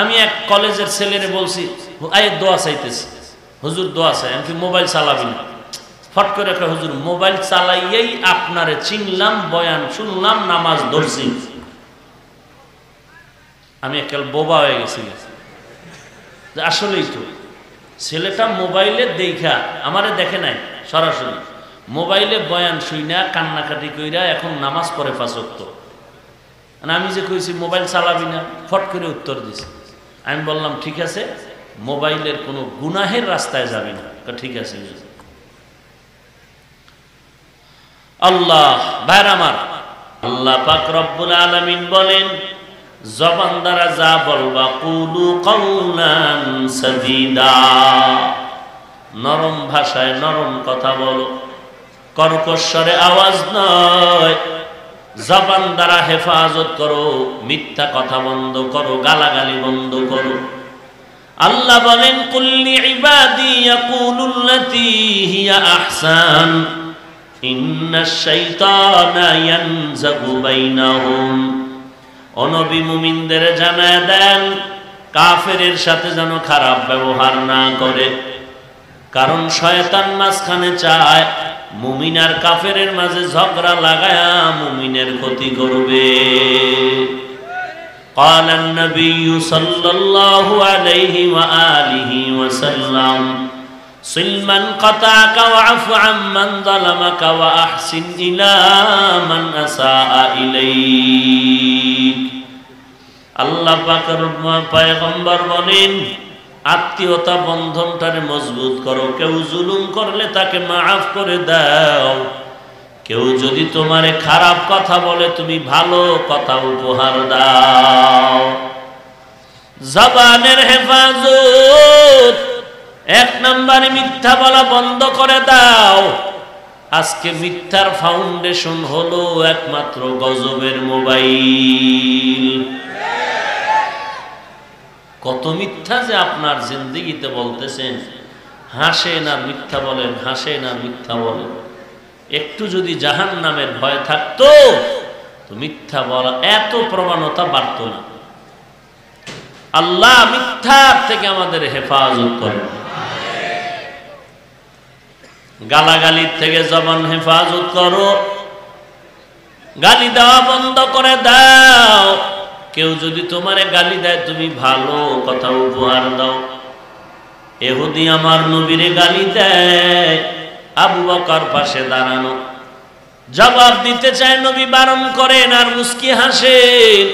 আমি এক কলেজের ছেলেরে বলছি, আয় দোয়া চাইতেছি, হুজুর দোয়া চাই। আমি মোবাইল চালাবি না। ফট করে একটা হুজুর মোবাইল চালাইয়েই আপনারে চিনলাম, বয়ান শুনলাম, নামাজ ধরছি। আমি একেবারে বোবা হয়ে গেছি। আসলেই তো ছেলেটা মোবাইলে দেখা আমারে দেখে নাই, সরাসরি মোবাইলে বয়ান শুইনা কান্নাকাটি কইরা এখন নামাজ পড়ে 5 ওয়াক্ত। আমি যে কইছি মোবাইল চালাবি না, ফট করে উত্তর দিছি। আমি বললাম ঠিক আছে, মোবাইলের কোনো গুনাহের রাস্তায় যাবি না। ঠিক আছে। আল্লাহ ভাইরা আমার, আল্লাহ পাক রব্বুল আলামিন বলেন, জবান দ্বারা যা বলবা কুলু কাউলান সাদীদা, নরম ভাষায় নরম কথা বলো, কর্কশ্বরে আওয়াজ নয়। জবান দ্বারা হেফাজত করো, মিথ্যা কথা বন্ধ করো, গালাগালি বন্ধ করো। আল্লাহ বলেন কুল্লি ইবাদি ইয়াকুলুল্লাতী হিয়া আহসান ইন্নাশ শাইতানা ইয়ানজাগু বাইনাহুম। ও নবী মুমিনদের জানায় দেন, কাফেরের সাথে যেন খারাপ ব্যবহার না করে, কারণ শয়তান মাঝখানে চায় মুমিন আর কাফেরের মাঝে ঝগড়া লাগায়া মুমিনের ক্ষতি করবে। قال النبي صلى الله عليه وآله وسلم صل من قطعك واعف عمن ظلمك وأحسن إلى من أساء إليك। আল্লাহ পাকের পয়গম্বর বলেন, আত্মীয়তা বন্ধনটারে মজবুত করো। কেউ জুলুম করলে তাকে মাফ করে দাও। কেউ যদি তোমারে খারাপ কথা বলে তুমি ভালো কথা উপহার দাও। জবানের হেফাজত, 1 নম্বরে মিথ্যা বলা বন্ধ করে দাও। আজকে মিথ্যার ফাউন্ডেশন হলো একমাত্র গজবের মোবাইল। কত মিথ্যা যে আপনার জিন্দেগিতে বলতেছেন, হাসেন আর মিথ্যা বলেন, হাসেন আর মিথ্যা বলেন। একটু যদি জাহান্নামের ভয় থাকতো তো মিথ্যা বলা এত প্রবণতা বাড়ত না। আল্লাহ মিথ্যার থেকে আমাদের হেফাজত করেন। গালাগালির থেকে জবান হেফাজত করো, গালি দেওয়া বন্ধ করে দাও। কেউ যদি তোমারে গালি দেয় তুমি ভালো কথা উপহার দাও। ইহুদি আমার নবীরে গালি দেয়, আবু বকর পাশে দাঁড়ানো, জবাব দিতে চায়, নবী বারণ করেন আর মুস্কি হাসেন।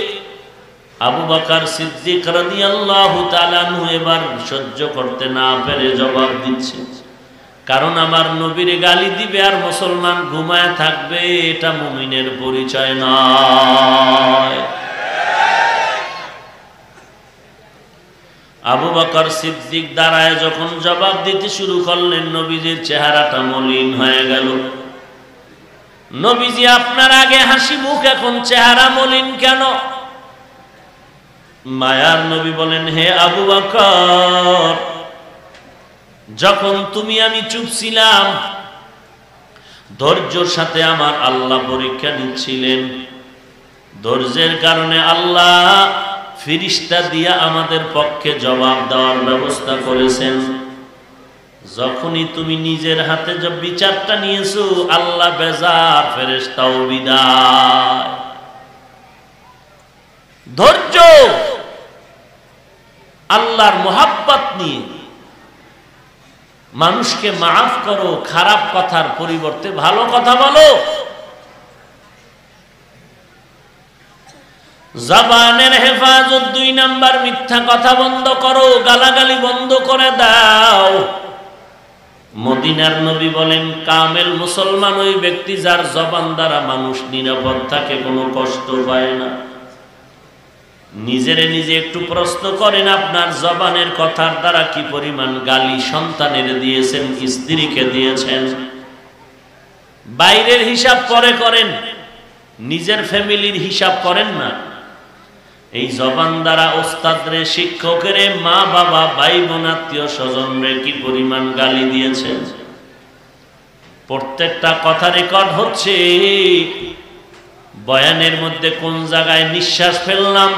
আবু বকর সিদ্দিক রাদিয়াল্লাহু তাআলা আনহু এবার সহ্য করতে না পেরে জবাব দিচ্ছে, কারণ আমার নবীরে গালি দিবে আর মুসলমান ঘুমায় থাকবে, এটা মুমিনের পরিচয় নয়। আবু বকর সিদ্দিক দাঁড়ায় যখন জবাব দিতে শুরু করলেন, নবীজির চেহারাটা মলিন হয়ে গেল। নবীজি আপনার আগে হাসি মুখ, এখন চেহারা মলিন কেন? মায়ার নবী বলেন, হে আবু বকর, যখন তুমি আমি চুপ ছিলাম, ধৈর্যের সাথে আমার আল্লাহ পরীক্ষা নিচ্ছিলেন। ধৈর্যের কারণে আল্লাহ ফেরেশতা দিয়া আমাদের পক্ষে জবাব দেওয়ার ব্যবস্থা করেছেন। যখনই তুমি নিজের হাতে যে বিচারটা নিয়েছো, আল্লাহ বেজার, ফেরেশতাও বিদায়। ধৈর্য, আল্লাহর মোহাব্বত নিয়ে মানুষকে মাফ করো, খারাপ কথার পরিবর্তে ভালো কথা বলো। জবানের হেফাজত 2 নাম্বার, মিথ্যা কথা বন্ধ করো, গালাগালি বন্ধ করে দাও। মদিনার নবী বলেন, কামেল মুসলমান ওই ব্যক্তি যার জবান দ্বারা মানুষ নিরাপদ থাকে, কোনো কষ্ট পায় না। নিজেরে নিজে একটু প্রশ্ন করেন, আপনার জবানের কথার দ্বারা কি পরিমাণ গালি সন্তানের দিয়েছেন, স্ত্রীকে দিয়েছেন। বাইরের হিসাব পরে করেন, নিজের ফ্যামিলির হিসাব করেন না। এই জবান দ্বারা ওস্তাদরে, শিক্ষকেরে, মা বাবা, ভাই বোন, আত্মীয় স্বজনরে কি পরিমাণ গালি দিয়েছেন। প্রত্যেকটা কথা রেকর্ড হচ্ছে। বয়ানের মধ্যে কোন জায়গায় নিঃশ্বাস ফেললাম,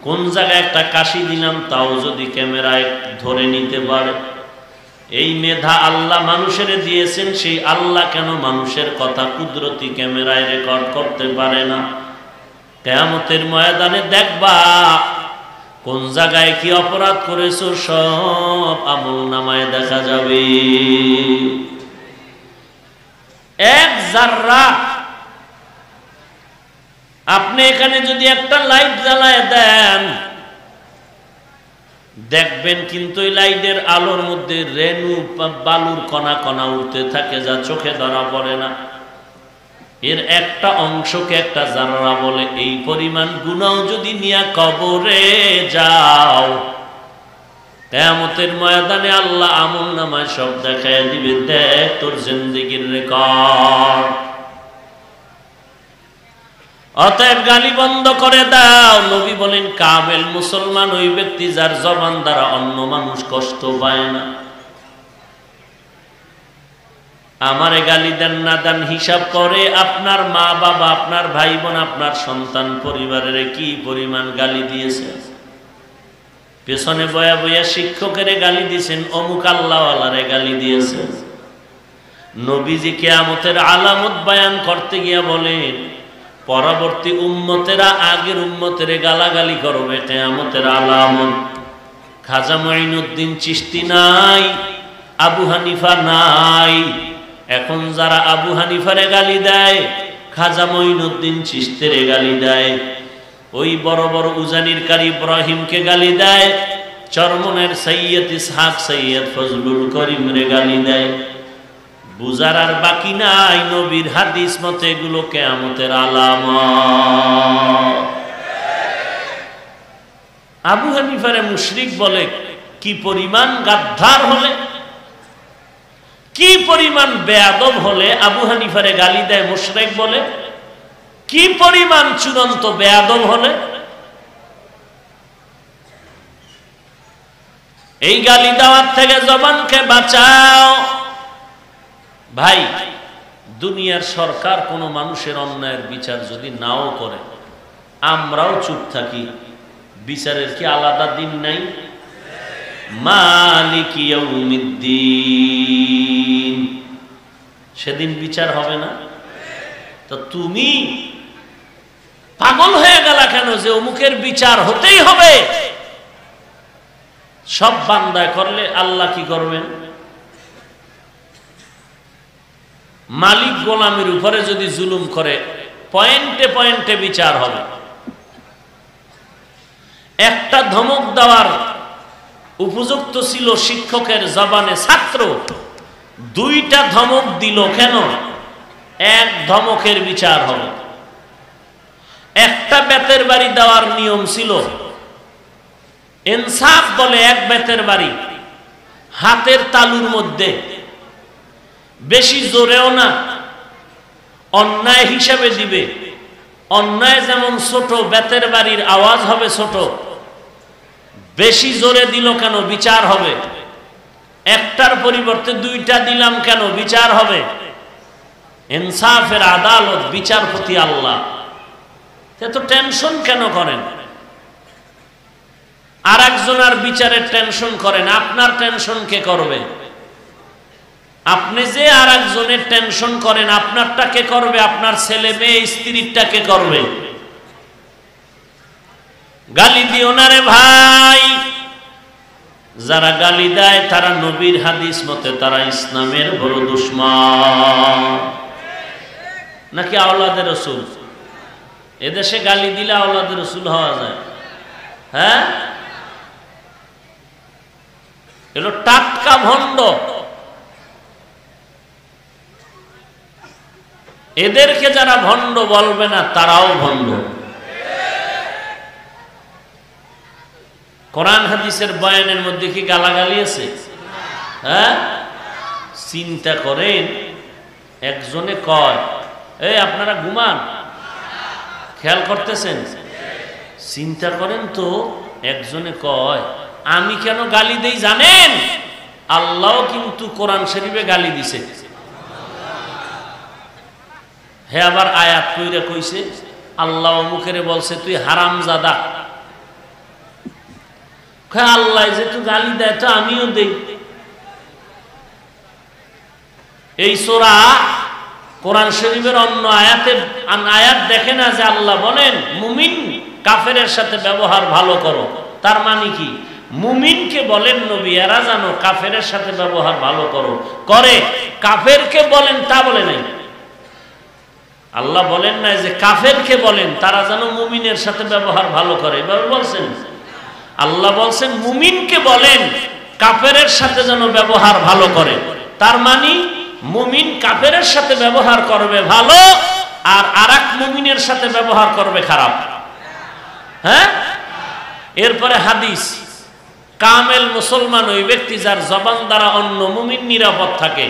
কোন জায়গায় একটা কাশি দিলাম তাও যদি ক্যামেরায় ধরে নিতে পারে। এই মেধা আল্লাহ মানুষের দিয়েছেন, সেই আল্লাহ কেন মানুষের কথা কুদরতি ক্যামেরায় রেকর্ড করতে পারে না? কিয়ামতের ময়দানে দেখবা কোন জায়গায় কি অপরাধ করেছো সব আমলনামায় দেখা যাবে। এক জাররা আপনি এখানে যদি একটা লাইট জ্বালায় দেন, দেখবেন কিন্তু এই লাইটের আলোর মধ্যে রেণু বালুর কণা কণা উঠতে থাকে, যা চোখে ধরা পড়ে না। এর একটা অংশকে একটা জাররা বলে। এই পরিমাণ গুনাহ যদি নিয়ে কবরে যাও, কিয়ামতের ময়দানে আল্লাহ আমলনামায় সব দেখায় দিবে, দেখ তোর জিন্দেগির রেকর্ড। অতএব গালি বন্ধ করে দাও। নবী বলেন কামেল মুসলমান ওই ব্যক্তি যার জবান দ্বারা অন্য মানুষ কষ্ট পায় না। আমারে গালি দেন না দেন হিসাব করে আপনার মা বাবা, আপনার ভাই বোন, আপনার সন্তান পরিবারের কি পরিমাণ গালি দিয়েছে। পেছনে বয়া বয়া শিক্ষকের গালি দিয়েছেন, অমুক আল্লাহওয়ালারে গালি দিয়েছে। নবীজি কিয়ামতের আলামত বয়ান করতে গিয়া বলেন পরবর্তী উম্মতেরা আগের উম্মতের গালাগালি করবে, কিয়ামতের আলামত। খাজা মঈনুদ্দিন চিশতি নাই, আবু হানিফা নাই। এখন যারা আবু হানিফারে গালি দেয়, খাজা মঈনুদ্দিন চিশতিরে গালি দেয়, ওই বড় বড় উজানির কারি ইব্রাহিমকে গালি দেয়, চরমনের সৈয়দ ইসহাক, সৈয়দ ফজলুল করিমরে গালি দেয়। বুঝার আর বাকি নাই, নবীর হাদিস মতে এগুলো কিয়ামতের আলামত। আবু হানিফারে মুশরিক বলে, কি পরিমাণ গাদ্দার হলে, কি পরিমাণ বেয়াদব হলে আবু হানিফারে গালি দেয় মুশরিক বলে, কি পরিমাণ চূড়ান্ত বেয়াদব হলে। এই গালি দেওয়ার থেকে জবানকে বাঁচাও। ভাই, দুনিয়ার সরকার কোন মানুষের অন্যায়ের বিচার যদি নাও করে, আমরাও চুপ থাকি, বিচারের কি আলাদা দিন নাই? মালিক ইয়াউমিদ্দিন, সেদিন বিচার হবে না? তো তুমি পাগল হয়ে গেলা কেন যে অমুকের বিচার হতেই হবে? সব বান্দায় করলে আল্লাহ কি করবেন? মালিক গোলামের উপরে যদি জুলুম করে, পয়েন্টে পয়েন্টে বিচার হবে। একটা ধমক দেওয়ার উপযুক্ত ছিল শিক্ষকের জবানে, ছাত্র দুইটা ধমক দিল কেন? এক ধমকের বিচার হবে। একটা বেতের বাড়ি দেওয়ার নিয়ম ছিল, ইনসাফ বলে এক বেতের বাড়ি হাতের তালুর মধ্যে, বেশি জোরেও না, অন্যায় হিসাবে দিবে। অন্যায় যেমন ছোট, বেতের বাড়ির আওয়াজ হবে ছোট। বেশি জোরে দিল কেন? বিচার হবে। একটার পরিবর্তে দুইটা দিলাম কেন? বিচার হবে। ইনসাফের আদালত, বিচারপতি আল্লাহ। এত টেনশন কেন করেন? আর একজনের বিচারের টেনশন করেন, আপনার টেনশন কে করবে? আপনি যে আর একজনের টেনশন করেন, আপনারটা কে করবে? আপনার ছেলে মেয়ে স্ত্রীরটা কে করবে? গালি দিও না রে ভাই। যারা গালি দেয় তারা নবীর হাদিস মতে তারা ইসলামের বড় দুশমন। নাকি আওলাদে রসুল? এদেশে গালি দিলে আওলাদে রসুল হওয়া যায়? হ্যাঁ, এগুলো টাটকা ভণ্ড। এদেরকে যারা ভণ্ড বলবে না তারাও ভণ্ড। কোরআন হাদিসের বয়ানের মধ্যে কি গালাগালি আছে? হ্যাঁ, চিন্তা করেন। একজনে কয়, এই আপনারা ঘুমান, খেয়াল করতেছেন? চিন্তা করেন তো, একজনে কয় আমি কেন গালি দেই জানেন? আল্লাহ কিন্তু কোরআন শরীফে গালি দিছে। হে আবার আয়াত কইরা কইছে, আল্লাহ মুখেরে বলছে তুই হারামজাদা। আল্লাহ যেহেতু গালি দেয় তো আমিও দেই। এই সূরা কোরআন শরীফের অন্য আয়াত দেখে না যে আল্লাহ বলেন মুমিন কাফেরের সাথে ব্যবহার ভালো করো। তার মানে কি? মুমিনকে বলেন নবী এরা জানো কাফেরের সাথে ব্যবহার ভালো করো, করে। কাফেরকে বলেন তা বলে নাই। আল্লাহ বলেন না যে কাফেরকে বলেন তারা যেন মুমিনের সাথে ব্যবহার ভালো করে, এভাবে বলছেন? আল্লাহ বলছেন মুমিনকে বলেন কাফেরের সাথে যেন ব্যবহার ভালো করে। তার মানে মুমিন কাফেরের সাথে ব্যবহার করবে ভালো, আর আরেক মুমিনের সাথে ব্যবহার করবে খারাপ। হ্যাঁ, এরপরে হাদিস, কামেল মুসলমান ওই ব্যক্তি যার জবান দ্বারা অন্য মুমিন নিরাপদ থাকে।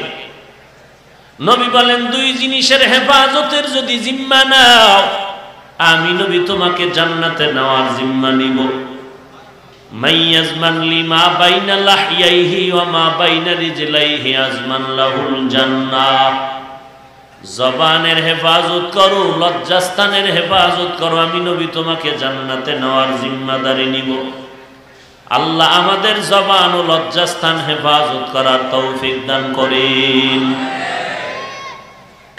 নবী বলেন দুই জিনিসের হেফাজতের যদি জিম্মা নাও, আমি নবী তোমাকে জান্নাতে নেওয়ার জিম্মা নিব। মাইয়াজমান লিমা বাইনা লাহইয়াইহি ওয়া মা বাইনা রিজলাইহি আজমান লাহুল জান্নাহ। জবানের হেফাজত করো, লজ্জাস্থানের হেফাজত করো, আমি নবী তোমাকে জান্নাতে নেওয়ার জিম্মাদারি নিব। আল্লাহ আমাদের জবান ও লজ্জাস্থান হেফাজত করার তৌফিক দান করেন।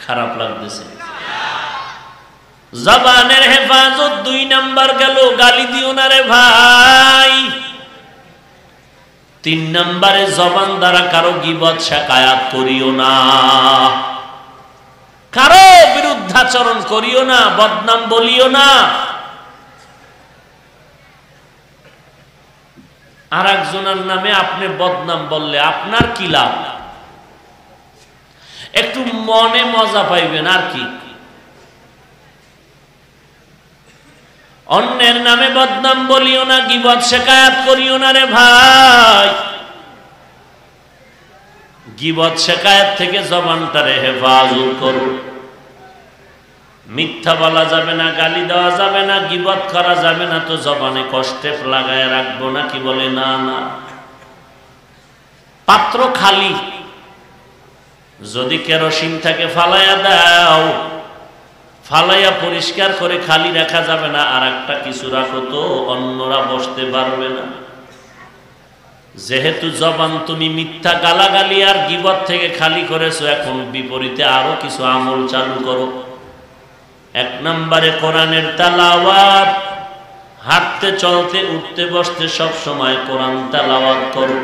খারাপ লাগতেছে? জবানের হেফাজত 2 নাম্বার গেল, গালি দিও না রে ভাই। 3 নাম্বারে জবান দ্বারা কারো গীবত শিকায়াত করিও না, কারো বিরুদ্ধাচরণ করিও না, বদনাম বলিও না। আর একজনের নামে আপনি বদনাম বললে আপনার কি লাভ? একটু মনে মজা পাইবেন আর কি। অন্যের নামে বদনাম বলিও না, গীবত শিকায়াত করিও না রে ভাই। গীবত শিকায়াত থেকে জবানটারে হেফাজত করো। মিথ্যা বলা যাবে না, গালি দেওয়া যাবে না, গীবত করা যাবে না, তো জবানে কষ্টে লাগায় রাখবো না কি বলে? না না, পাত্র খালি, যদি কেরোসিন থাকে ফালাইয়া দাও, ফালাইয়া পরিষ্কার করে খালি রাখা যাবে না, আর একটা কিছু রাখো তো অন্যরা বসতে পারবে না। যেহেতু জবান তুমি মিথ্যা গালাগালি আর গীবত থেকে খালি করেছো, এখন বিপরীতে আরো কিছু আমল চালু করো। 1 নম্বরে কোরআনের তেলাওয়াত, হাঁটতে চলতে উঠতে বসতে সব সময় কোরআন তেলাওয়াত করো।